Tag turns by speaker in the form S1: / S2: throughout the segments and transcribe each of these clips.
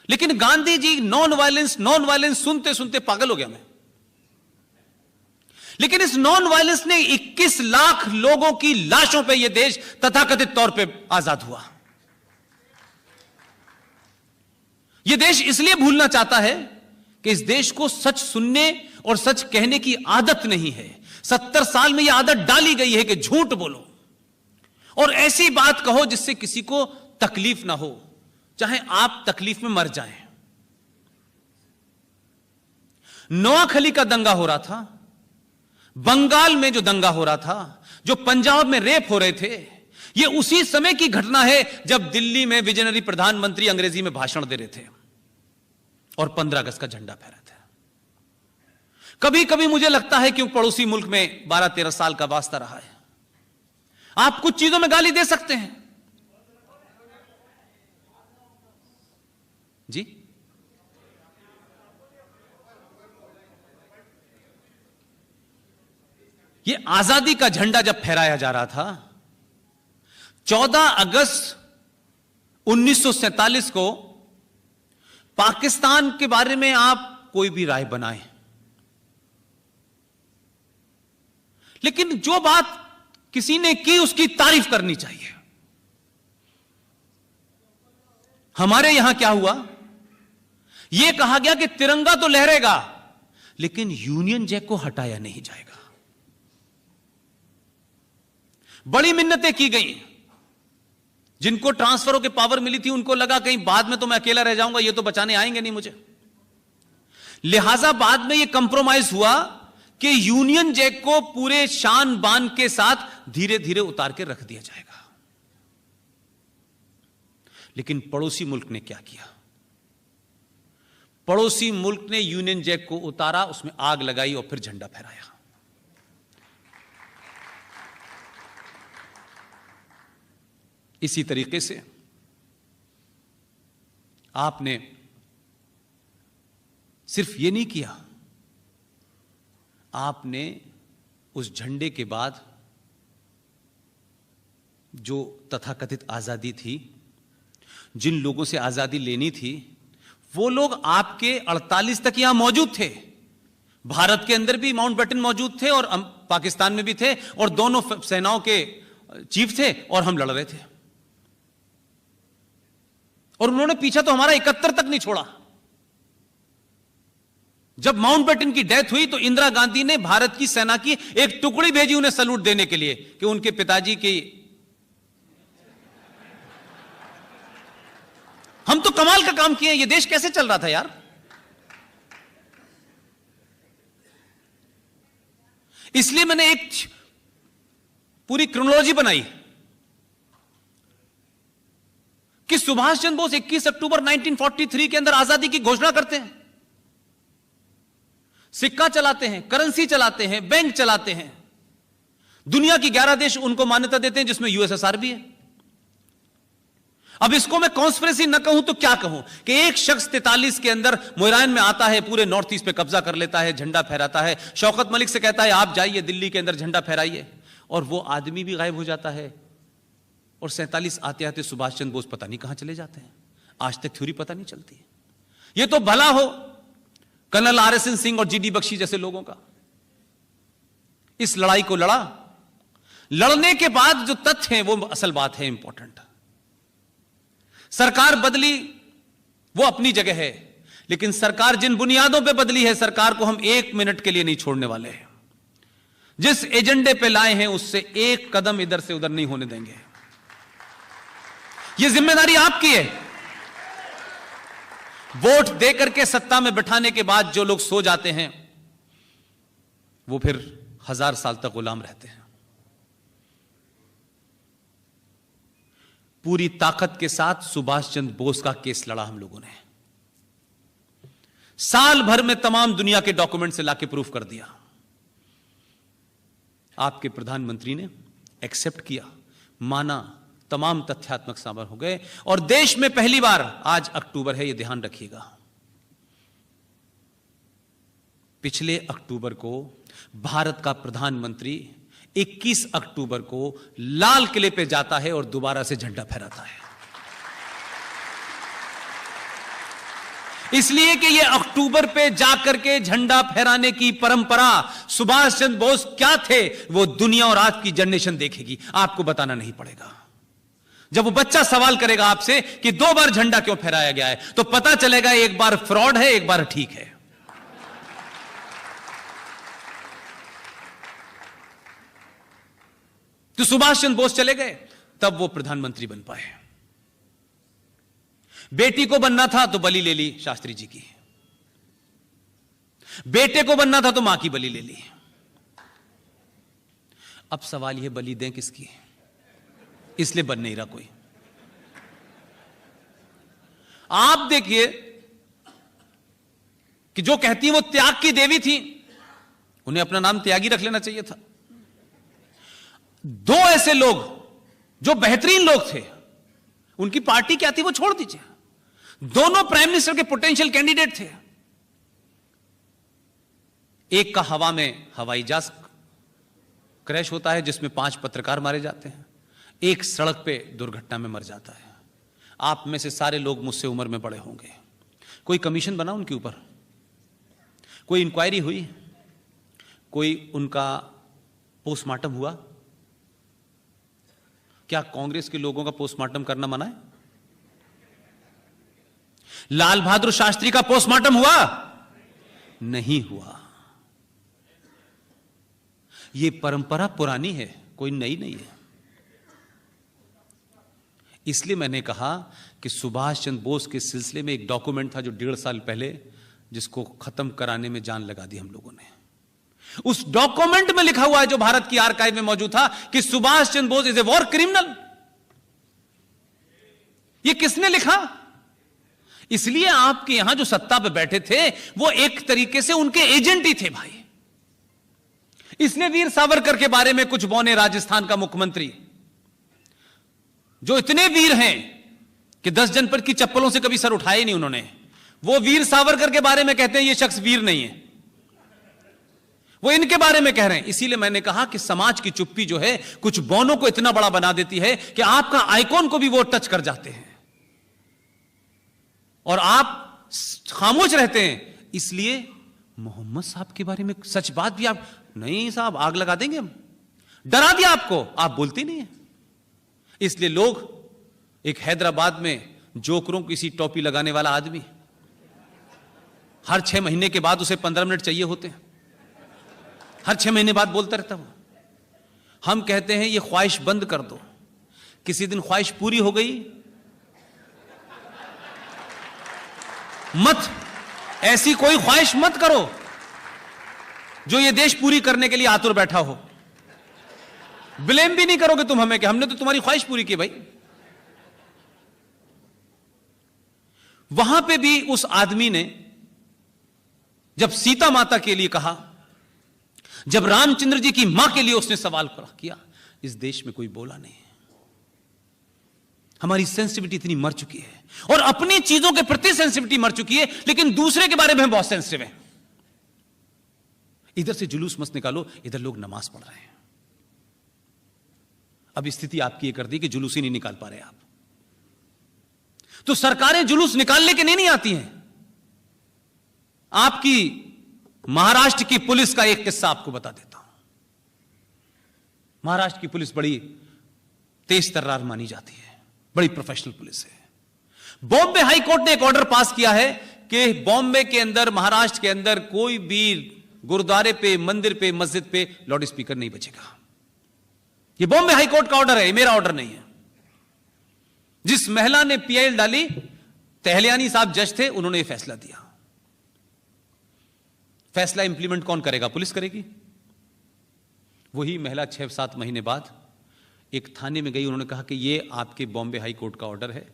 S1: लेकिन Gandhi ji non violence सुनते सुनते पागल हो गया मैं। लेकिन इस नॉन वायलेंस ने 21 लाख लोगों की लाशों पे यह देश तथाकथित तौर पे आजाद हुआ। यह देश इसलिए भूलना चाहता है कि इस देश को सच सुनने और सच कहने की आदत नहीं है। 70 साल में यह आदत डाली गई है कि झूठ बोलो और ऐसी बात कहो जिससे किसी को तकलीफ ना हो, चाहे आप तकलीफ में मर जाएं। नोआखली का दंगा हो रहा था, बंगाल में जो दंगा हो रहा था, जो पंजाब में रेप हो रहे थे, यह उसी समय की घटना है जब दिल्ली में विजनरी प्रधानमंत्री अंग्रेजी में भाषण दे रहे थे और 15 अगस्त का झंडा फहरा था। कभी कभी मुझे लगता है कि पड़ोसी मुल्क में 12-13 साल का वास्ता रहा है। आप कुछ चीजों में गाली दे सकते हैं जी, यह आजादी का झंडा जब फहराया जा रहा था 14 अगस्त 1947 को, पाकिस्तान के बारे में आप कोई भी राय बनाएं, लेकिन जो बात किसी ने की उसकी तारीफ करनी चाहिए। हमारे यहां क्या हुआ, यह कहा गया कि तिरंगा तो लहरेगा लेकिन यूनियन जैक को हटाया नहीं जाएगा। बड़ी मिन्नतें की गई, जिनको ट्रांसफरों के पावर मिली थी उनको लगा कहीं बाद में तो मैं अकेला रह जाऊंगा, ये तो बचाने आएंगे नहीं मुझे, लिहाजा बाद में यह कंप्रोमाइज हुआ कि यूनियन जैक को पूरे शान बान के साथ धीरे धीरे उतार के रख दिया जाएगा। लेकिन पड़ोसी मुल्क ने क्या किया, पड़ोसी मुल्क ने यूनियन जैक को उतारा, उसमें आग लगाई और फिर झंडा फहराया। इसी तरीके से आपने सिर्फ यह नहीं किया, आपने उस झंडे के बाद जो तथाकथित आजादी थी, जिन लोगों से आजादी लेनी थी, वो लोग आपके 48 तक यहां मौजूद थे। भारत के अंदर भी माउंटबेटन मौजूद थे और पाकिस्तान में भी थे, और दोनों सेनाओं के चीफ थे और हम लड़ रहे थे, और उन्होंने पीछा तो हमारा 71 तक नहीं छोड़ा। जब माउंटबेटन की डेथ हुई तो इंदिरा गांधी ने भारत की सेना की एक टुकड़ी भेजी उन्हें सैल्यूट देने के लिए कि उनके पिताजी की, हम तो कमाल का काम किए। ये देश कैसे चल रहा था यार। इसलिए मैंने एक पूरी क्रोनोलॉजी बनाई कि सुभाष चंद्र बोस 21 अक्टूबर 1943 के अंदर आजादी की घोषणा करते हैं, सिक्का चलाते हैं, करेंसी चलाते हैं, बैंक चलाते हैं, दुनिया की 11 देश उनको मान्यता देते हैं जिसमें यूएसएसआर भी है। अब इसको मैं कॉन्स्पिरेसी न कहूं तो क्या कहूं कि एक शख्स 43 के अंदर मोइरान में आता है, पूरे नॉर्थ ईस्ट पे कब्जा कर लेता है, झंडा फहराता है, शौकत मलिक से कहता है आप जाइए दिल्ली के अंदर झंडा फहराइए, और वो आदमी भी गायब हो जाता है। और 47 आते आते सुभाष चंद्र बोस पता नहीं कहां चले जाते हैं, आज तक थ्योरी पता नहीं चलती है। ये तो भला हो कर्नल RSN सिंह और GD बख्शी जैसे लोगों का, इस लड़ाई को लड़ा, लड़ने के बाद जो तथ्य हैं वो असल बात है, इंपॉर्टेंट। सरकार बदली वो अपनी जगह है, लेकिन सरकार जिन बुनियादों पे बदली है, सरकार को हम 1 मिनट के लिए नहीं छोड़ने वाले हैं। जिस एजेंडे पे लाए हैं उससे एक कदम इधर से उधर नहीं होने देंगे। यह जिम्मेदारी आपकी है। वोट देकर के सत्ता में बिठाने के बाद जो लोग सो जाते हैं वो फिर 1000 साल तक गुलाम रहते हैं। पूरी ताकत के साथ सुभाष चंद्र बोस का केस लड़ा हम लोगों ने, साल भर में तमाम दुनिया के डॉक्यूमेंट से लाके प्रूफ कर दिया। आपके प्रधानमंत्री ने एक्सेप्ट किया, माना, तमाम तथ्यात्मक साबित हो गए, और देश में पहली बार, आज अक्टूबर है, यह ध्यान रखिएगा, पिछले अक्टूबर को भारत का प्रधानमंत्री 21 अक्टूबर को लाल किले पे जाता है और दोबारा से झंडा फहराता है। इसलिए कि ये अक्टूबर पे जाकर के झंडा फहराने की परंपरा, सुभाष चंद्र बोस क्या थे वो दुनिया और आज की जनरेशन देखेगी, आपको बताना नहीं पड़ेगा। जब वो बच्चा सवाल करेगा आपसे कि 2 बार झंडा क्यों फहराया गया है, तो पता चलेगा एक बार फ्रॉड है, एक बार ठीक है। तो सुभाष चंद्र बोस चले गए, तब वो प्रधानमंत्री बन पाए। बेटी को बनना था तो बलि ले ली शास्त्री जी की, बेटे को बनना था तो मां की बलि ले ली। अब सवाल यह बलि दें किसकी, इसलिए बन नहीं रहा कोई। आप देखिए कि जो कहती है वो त्याग की देवी थी, उन्हें अपना नाम त्यागी रख लेना चाहिए था। 2 ऐसे लोग जो बेहतरीन लोग थे, उनकी पार्टी क्या थी वो छोड़ दीजिए, दोनों प्राइम मिनिस्टर के पोटेंशियल कैंडिडेट थे। एक का हवा में हवाई जहाज क्रैश होता है जिसमें 5 पत्रकार मारे जाते हैं, एक सड़क पे दुर्घटना में मर जाता है। आप में से सारे लोग मुझसे उम्र में बड़े होंगे। कोई कमीशन बना उनके ऊपर, कोई इंक्वायरी हुई, कोई उनका पोस्टमार्टम हुआ? क्या कांग्रेस के लोगों का पोस्टमार्टम करना मना है? लाल बहादुर शास्त्री का पोस्टमार्टम हुआ? नहीं हुआ। यह परंपरा पुरानी है, कोई नई नहीं है। इसलिए मैंने कहा कि सुभाष चंद्र बोस के सिलसिले में एक डॉक्यूमेंट था जो 1.5 साल पहले, जिसको खत्म कराने में जान लगा दी हम लोगों ने। उस डॉक्यूमेंट में लिखा हुआ है, जो भारत की आर्काइव में मौजूद था, कि Subhash Chandra Bose is a war criminal. यह किसने लिखा? इसलिए आपके यहां जो सत्ता पे बैठे थे वो एक तरीके से उनके एजेंट ही थे भाई। इसलिए वीर सावरकर के बारे में कुछ बौने राजस्थान का मुख्यमंत्री, जो इतने वीर हैं कि 10 जनपद की चप्पलों से कभी सर उठाए नहीं उन्होंने, वो वीर सावरकर के बारे में कहते हैं ये शख्स वीर नहीं है, वो इनके बारे में कह रहे हैं। इसीलिए मैंने कहा कि समाज की चुप्पी जो है कुछ बौनों को इतना बड़ा बना देती है कि आपका आइकॉन को भी वो टच कर जाते हैं और आप खामोश रहते हैं। इसलिए मोहम्मद साहब के बारे में सच बात भी आप नहीं, साहब आग लगा देंगे हम, डरा दिया आपको, आप बोलते नहीं है। इसलिए लोग, एक हैदराबाद में जोकरों की सी टोपी लगाने वाला आदमी, हर 6 महीने के बाद उसे 15 मिनट चाहिए होते हैं, हर 6 महीने बाद बोलता रहता वो। हम कहते हैं ये ख्वाहिश बंद कर दो, किसी दिन ख्वाहिश पूरी हो गई मत, ऐसी कोई ख्वाहिश मत करो जो ये देश पूरी करने के लिए आतुर बैठा हो। ब्लेम भी नहीं करोगे तुम हमें कि हमने तो तुम्हारी ख्वाहिश पूरी की भाई। वहां पे भी उस आदमी ने जब सीता माता के लिए कहा, जब रामचंद्र जी की मां के लिए उसने सवाल किया, इस देश में कोई बोला नहीं है। हमारी सेंसिटिविटी इतनी मर चुकी है और अपनी चीजों के प्रति सेंसिटिविटी मर चुकी है, लेकिन दूसरे के बारे में बहुत सेंसिटिव है। इधर से जुलूस मत निकालो, इधर लोग नमाज पढ़ रहे हैं। अब स्थिति आपकी ये कर दी कि जुलूस ही नहीं निकाल पा रहे आप। तो सरकारें जुलूस निकालने के नहीं आती हैं। आपकी महाराष्ट्र की पुलिस का एक किस्सा आपको बता देता हूं। महाराष्ट्र की पुलिस बड़ी तेज तर्रार मानी जाती है, बड़ी प्रोफेशनल पुलिस है। बॉम्बे हाई कोर्ट ने एक ऑर्डर पास किया है कि बॉम्बे के अंदर, महाराष्ट्र के अंदर कोई भी गुरुद्वारे पे, मंदिर पे, मस्जिद पे लाउड स्पीकर नहीं बजेगा। ये बॉम्बे हाई कोर्ट का ऑर्डर है, ये मेरा ऑर्डर नहीं है। जिस महिला ने पीआईएल डाली, तहलियानी साहब जज थे, उन्होंने यह फैसला दिया। फैसला इंप्लीमेंट कौन करेगा? पुलिस करेगी। वही महिला 6-7 महीने बाद एक थाने में गई, उन्होंने कहा कि ये आपके बॉम्बे हाई कोर्ट का ऑर्डर है,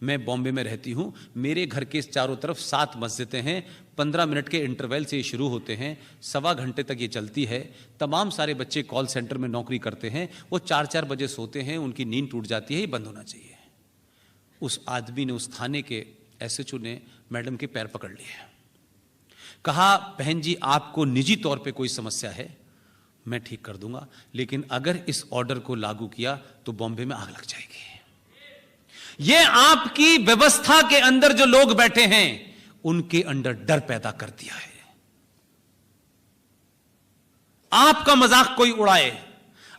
S1: मैं बॉम्बे में रहती हूं, मेरे घर के चारों तरफ 7 मस्जिदें हैं, 15 मिनट के इंटरवल से ये शुरू होते हैं, 1.25 घंटे तक ये चलती है। तमाम सारे बच्चे कॉल सेंटर में नौकरी करते हैं, वो 4-4 बजे सोते हैं, उनकी नींद टूट जाती है, ये बंद होना चाहिए। उस आदमी ने, उस थाने के एसएचओ ने मैडम के पैर पकड़ लिए, कहा बहन जी आपको निजी तौर पे कोई समस्या है, मैं ठीक कर दूंगा, लेकिन अगर इस ऑर्डर को लागू किया तो बॉम्बे में आग लग जाएगी। ये आपकी व्यवस्था के अंदर जो लोग बैठे हैं उनके अंदर डर पैदा कर दिया है। आपका मजाक कोई उड़ाए,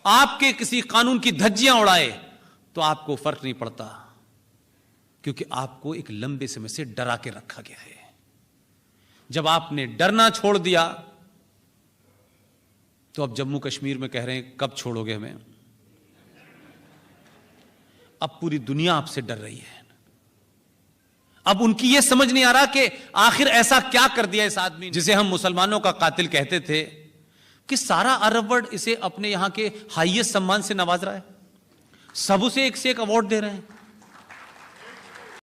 S1: आपके किसी कानून की धज्जियां उड़ाए, तो आपको फर्क नहीं पड़ता, क्योंकि आपको एक लंबे समय से डरा के रखा गया है। जब आपने डरना छोड़ दिया, तो अब जम्मू कश्मीर में कह रहे हैं कब छोड़ोगे हमें। अब पूरी दुनिया आपसे डर रही है। अब उनकी यह समझ नहीं आ रहा कि आखिर ऐसा क्या कर दिया इस आदमी, जिसे हम मुसलमानों का कातिल कहते थे, कि सारा अरब वर्ल्ड इसे अपने यहां के हाईएस्ट सम्मान से नवाज रहा है। सब उसे एक से एक अवार्ड दे रहे हैं।